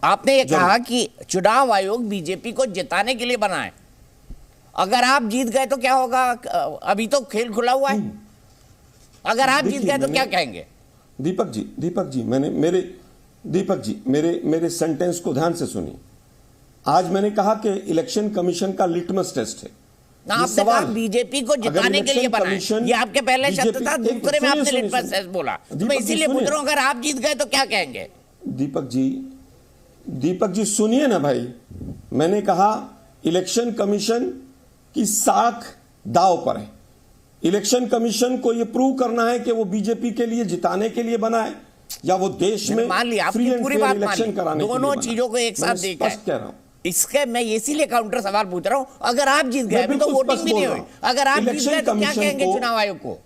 आपने ये कहा कि चुनाव आयोग बीजेपी को जिताने के लिए बना है। अगर आप जीत गए तो क्या होगा? अभी तो खेल खुला हुआ है। अगर आप जीत गए तो क्या कहेंगे? दीपक जी मेरे सेंटेंस को ध्यान से सुनिए। आज मैंने कहा कि इलेक्शन कमीशन का लिटमस टेस्ट है। आपने कहा बीजेपी को जिताने के लिए बना है, ये आपके पहले शब्द था। दूसरे में आपने लिटमस टेस्ट बोला, तो मैं इसीलिए पूछ रहा हूं अगर आप जीत गए तो क्या कहेंगे? दीपक जी सुनिए ना भाई, मैंने कहा इलेक्शन कमीशन की साख दांव पर है। इलेक्शन कमीशन को यह प्रूव करना है कि वो बीजेपी के लिए जिताने के लिए बना है या वो देश में मान लिया आपकी पूरी बात इलेक्शन कराने, दोनों चीजों को एक साथ देखा है। कह रहा हूं इसके मैं इसीलिए काउंटर सवाल पूछ रहा हूं। अगर आप जीत गए, अभी तो वोटिंग भी नहीं हुई, अगर आप जीत गए तो क्या कहेंगे चुनाव आयोग को?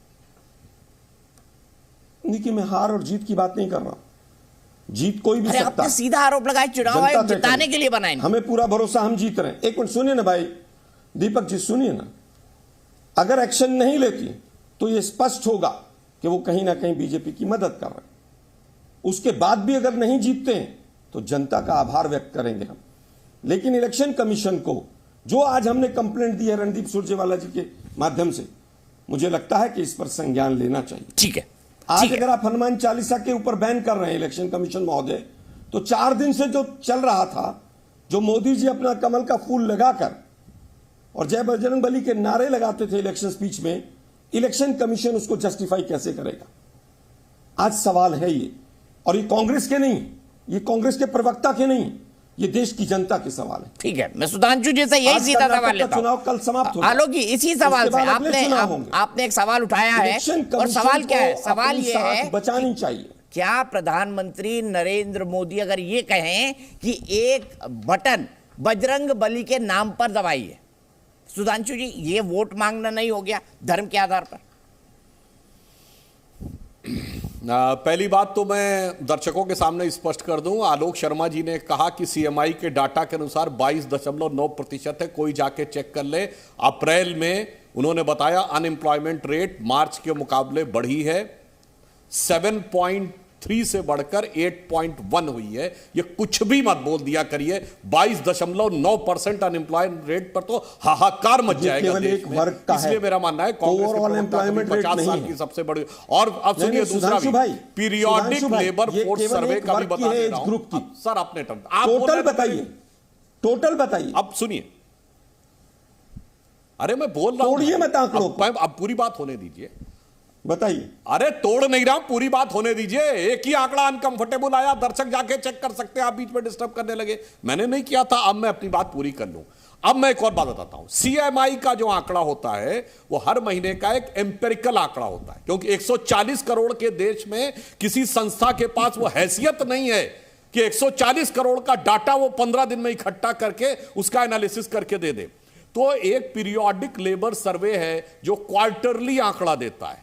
देखिए मैं हार और जीत की बात नहीं कर रहा, जीत कोई भी सकता। आपने सीधा आरोप लगाया चुनाव आयोग जिताने के लिए बनाए। हमें पूरा भरोसा, हम जीत रहे हैं। एक मिनट सुनिए ना भाई, दीपक जी सुनिए ना। अगर एक्शन नहीं लेती तो यह स्पष्ट होगा कि वो कहीं ना कहीं बीजेपी की मदद कर रहे हैं। उसके बाद भी अगर नहीं जीतते हैं तो जनता का आभार व्यक्त करेंगे हम। लेकिन इलेक्शन कमीशन को जो आज हमने कंप्लेंट दी है रणदीप सुरजेवाला जी के माध्यम से, मुझे लगता है कि इस पर संज्ञान लेना चाहिए। ठीक है। आज अगर आप हनुमान चालीसा के ऊपर बैन कर रहे हैं इलेक्शन कमीशन महोदय, तो 4 दिन से जो चल रहा था, जो मोदी जी अपना कमल का फूल लगाकर और जय बजरंगबली के नारे लगाते थे इलेक्शन स्पीच में, इलेक्शन कमीशन उसको जस्टिफाई कैसे करेगा? आज सवाल है ये, और ये कांग्रेस के नहीं, ये कांग्रेस के प्रवक्ता के नहीं, ये देश की जनता के सवाल है। ठीक है, मैं सुधांशु जी से यही सीधा सवाल लेता हूं। चुनाव कल समाप्त होगा। आलोक जी इसी सवाल से आपने एक सवाल उठाया है, और सवाल क्या है? सवाल ये है बचानी चाहिए। क्या प्रधानमंत्री नरेंद्र मोदी अगर ये कहें कि एक बटन बजरंग बली के नाम पर दबाइए, सुधांशु जी ये वोट मांगना नहीं हो गया धर्म के आधार पर? पहली बात तो मैं दर्शकों के सामने स्पष्ट कर दूं, आलोक शर्मा जी ने कहा कि सीएमआई के डाटा के अनुसार 22.9% है। कोई जाके चेक कर ले। अप्रैल में उन्होंने बताया अनएम्प्लॉयमेंट रेट मार्च के मुकाबले बढ़ी है, 7.3 से बढ़कर 8.1 हुई है। ये कुछ भी मत बोल दिया करिए। 22.9% अनएम्प्लॉयमेंट रेट पर तो हाहाकार मच जाएगा देश में। इसलिए मेरा मानना है कांग्रेस के 50 साल की सबसे बड़ी। और अब सुनिए दूसरा भी, पीरियोडिक लेबर फोर्स सर्वे का भी बता दे रहा हूं सर। अपने टोटल बताइए, टोटल बताइए। अब सुनिए, अरे मैं बोल रहा हूं, अब पूरी बात होने दीजिए, बताइए। अरे तोड़ नहीं रहा हूं, पूरी बात होने दीजिए। एक ही आंकड़ा अनकंफर्टेबल आया, दर्शक जाके चेक कर सकते हैं, आप बीच में डिस्टर्ब करने लगे। मैंने नहीं किया था। अब मैं अपनी बात पूरी कर लूं। अब मैं एक और बात बताता हूं। सीएमआई का जो आंकड़ा होता है वो हर महीने का एक एम्पिरिकल आंकड़ा होता है, क्योंकि 140 करोड़ के देश में किसी संस्था के पास वो हैसियत नहीं है कि 140 करोड़ का डाटा वो 15 दिन में इकट्ठा करके उसका एनालिसिस करके दे दे। तो एक पीरियोडिक लेबर सर्वे है जो क्वार्टरली आंकड़ा देता है।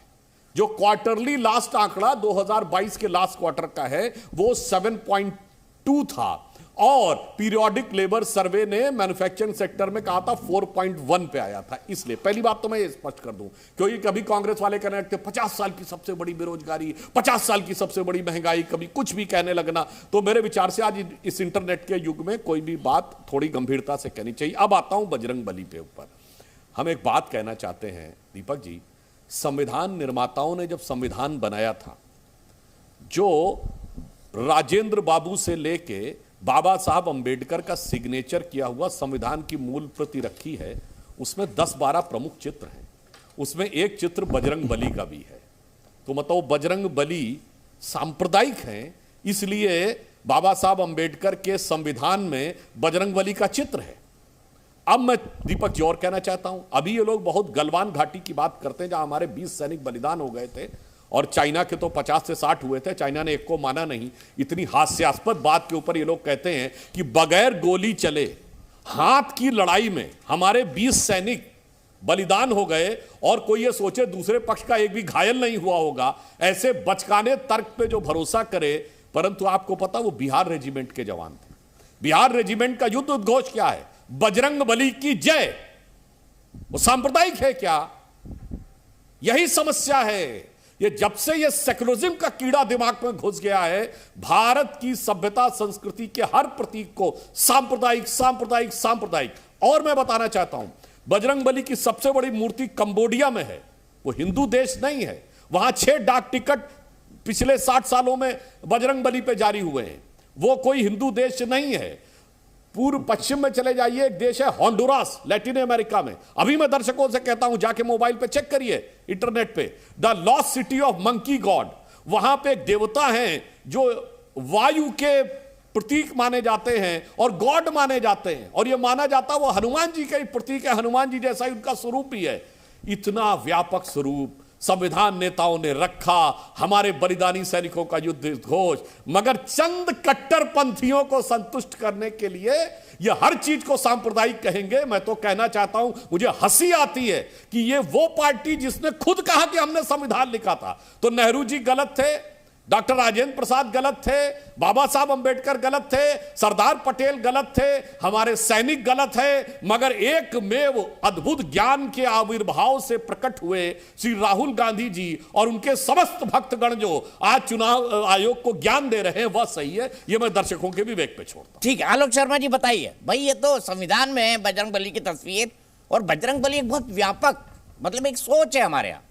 जो क्वार्टरली लास्ट आंकड़ा 2022 के लास्ट क्वार्टर का है वो 7.2 था, और पीरियोडिक लेबर सर्वे ने मैन्युफैक्चरिंग सेक्टर में कहा था 4.1 पे आया था। इसलिए पहली बात तो मैं ये स्पष्ट कर दूं, क्योंकि कभी कांग्रेस वाले कहने लगते 50 साल की सबसे बड़ी बेरोजगारी, 50 साल की सबसे बड़ी महंगाई, कभी कुछ भी कहने लगना। तो मेरे विचार से आज इस इंटरनेट के युग में कोई भी बात थोड़ी गंभीरता से कहनी चाहिए। अब आता हूं बजरंग बली पे ऊपर। हम एक बात कहना चाहते हैं दीपक जी, संविधान निर्माताओं ने जब संविधान बनाया था, जो राजेंद्र बाबू से लेके बाबा साहब अंबेडकर का सिग्नेचर किया हुआ संविधान की मूल प्रति रखी है, उसमें 10-12 प्रमुख चित्र हैं। उसमें एक चित्र बजरंग बली का भी है। तो मतलब बजरंग बली सांप्रदायिक हैं, इसलिए बाबा साहब अंबेडकर के संविधान में बजरंग बली का चित्र है। अब मैं दीपक जी और कहना चाहता हूं, अभी ये लोग बहुत गलवान घाटी की बात करते हैं जहां हमारे 20 सैनिक बलिदान हो गए थे, और चाइना के तो 50 से 60 हुए थे। चाइना ने एक को माना नहीं। इतनी हास्यास्पद बात के ऊपर ये लोग कहते हैं कि बगैर गोली चले हाथ की लड़ाई में हमारे 20 सैनिक बलिदान हो गए, और कोई ये सोचे दूसरे पक्ष का एक भी घायल नहीं हुआ होगा। ऐसे बचकाने तर्क पे जो भरोसा करे, परंतु आपको पता वो बिहार रेजिमेंट के जवान थे। बिहार रेजिमेंट का युद्ध उद्घोष क्या है? बजरंग बली की जय। वो सांप्रदायिक है क्या? यही समस्या है। ये जब से ये सेकुलरिज्म का कीड़ा दिमाग में घुस गया है, भारत की सभ्यता संस्कृति के हर प्रतीक को सांप्रदायिक सांप्रदायिक सांप्रदायिक। और मैं बताना चाहता हूं, बजरंगबली की सबसे बड़ी मूर्ति कंबोडिया में है, वो हिंदू देश नहीं है। वहां 6 डाक टिकट पिछले 60 सालों में बजरंगबली पे जारी हुए हैं। वो कोई हिंदू देश नहीं है। पूर्व पश्चिम में चले जाइए, एक देश है होंडुरास, लैटिन अमेरिका में। अभी मैं दर्शकों से कहता हूं, जाके मोबाइल पे चेक करिए, इंटरनेट पे, the lost city of monkey God. वहां पे एक देवता हैं जो वायु के प्रतीक माने जाते हैं और गॉड माने जाते हैं, और यह माना जाता है वो हनुमान जी का ही प्रतीक है, हनुमान जी जैसा ही उनका स्वरूप भी है। इतना व्यापक स्वरूप संविधान नेताओं ने रखा, हमारे बलिदानी सैनिकों का युद्ध घोष, मगर चंद कट्टरपंथियों को संतुष्ट करने के लिए ये हर चीज को सांप्रदायिक कहेंगे। मैं तो कहना चाहता हूं, मुझे हंसी आती है कि ये वो पार्टी जिसने खुद कहा कि हमने संविधान लिखा था। तो नेहरू जी गलत थे, डॉक्टर राजेंद्र प्रसाद गलत थे, बाबा साहब अंबेडकर गलत थे, सरदार पटेल गलत थे, हमारे सैनिक गलत है, मगर एकमेव अद्भुत ज्ञान के आविर्भाव से प्रकट हुए श्री राहुल गांधी जी और उनके समस्त भक्तगण जो आज चुनाव आयोग को ज्ञान दे रहे हैं, वह सही है। यह मैं दर्शकों के विवेक पे छोड़ता हूं। ठीक है, आलोक शर्मा जी बताइए भाई, ये तो संविधान में है बजरंगबली की तस्वीर, और बजरंगबली एक बहुत व्यापक, मतलब एक सोच है हमारे यहाँ।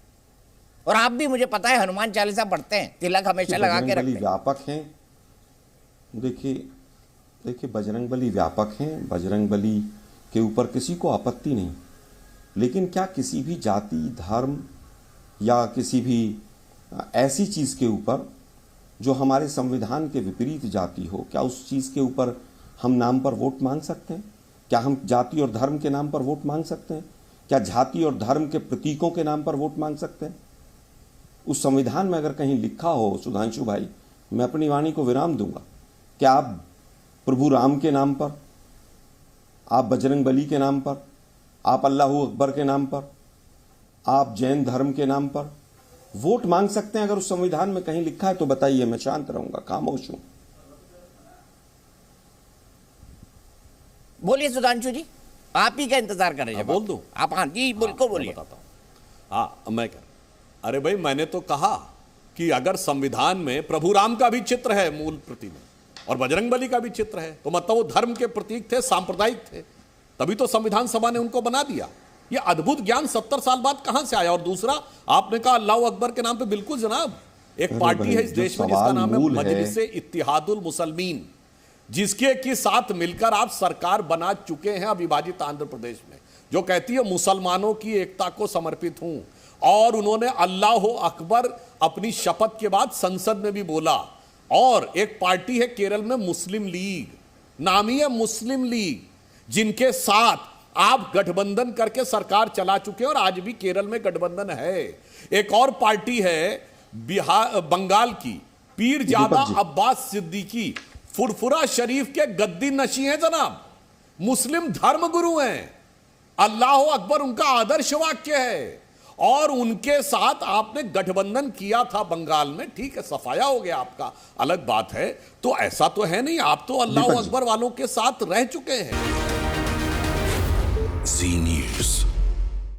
और आप भी, मुझे पता है, हनुमान चालीसा पढ़ते हैं, तिलक हमेशा लगा के रखते हैं। व्यापक हैं। देखिए बजरंगबली व्यापक हैं, बजरंगबली के ऊपर किसी को आपत्ति नहीं, लेकिन क्या किसी भी जाति, धर्म या किसी भी ऐसी चीज के ऊपर जो हमारे संविधान के विपरीत जाती हो, क्या उस चीज के ऊपर हम नाम पर वोट मांग सकते हैं? क्या हम जाति और धर्म के नाम पर वोट मांग सकते हैं? क्या जाति और धर्म के प्रतीकों के नाम पर वोट मांग सकते हैं? उस संविधान में अगर कहीं लिखा हो, सुधांशु भाई, मैं अपनी वाणी को विराम दूंगा, क्या आप प्रभु राम के नाम पर, आप बजरंगबली के नाम पर, आप अल्लाह अकबर के नाम पर, आप जैन धर्म के नाम पर वोट मांग सकते हैं? अगर उस संविधान में कहीं लिखा है तो बताइए, मैं शांत रहूंगा, खामोश हूं। बोलिए सुधांशु जी, आप ही का इंतजार कर रहे हैं। बोल दूं? आप? हाँ जी, बिल्कुल बोलिए। बताता हूं। हाँ, मैं क्या, अरे भाई, मैंने तो कहा कि अगर संविधान में प्रभु राम का भी चित्र है मूल प्रति में, और बजरंगबली का भी चित्र है, तो मतलब वो धर्म के प्रतीक थे, सांप्रदायिक थे, तभी तो संविधान सभा ने उनको बना दिया। ये अद्भुत ज्ञान 70 साल बाद कहां से आया? और दूसरा, आपने कहा अल्लाह अकबर के नाम पे, बिल्कुल जनाब, एक पार्टी है इस देश में जिसका नाम है मजलिसे इत्तिहादुल मुसलमीन, जिसके के साथ मिलकर आप सरकार बना चुके हैं अविभाजित आंध्र प्रदेश में, जो कहती है मुसलमानों की एकता को समर्पित हूं। और उन्होंने अल्लाह अकबर अपनी शपथ के बाद संसद में भी बोला। और एक पार्टी है केरल में, मुस्लिम लीग, नामी है मुस्लिम लीग, जिनके साथ आप गठबंधन करके सरकार चला चुके हैं, और आज भी केरल में गठबंधन है। एक और पार्टी है बंगाल की, पीर जादा अब्बास सिद्दीकी, फुरफुरा शरीफ के गद्दी नशी हैं जनाब, मुस्लिम धर्मगुरु हैं, अल्लाह अकबर उनका आदर्श वाक्य है, और उनके साथ आपने गठबंधन किया था बंगाल में। ठीक है, सफाया हो गया आपका, अलग बात है। तो ऐसा तो है नहीं, आप तो अल्लाह अकबर वालों के साथ रह चुके हैं।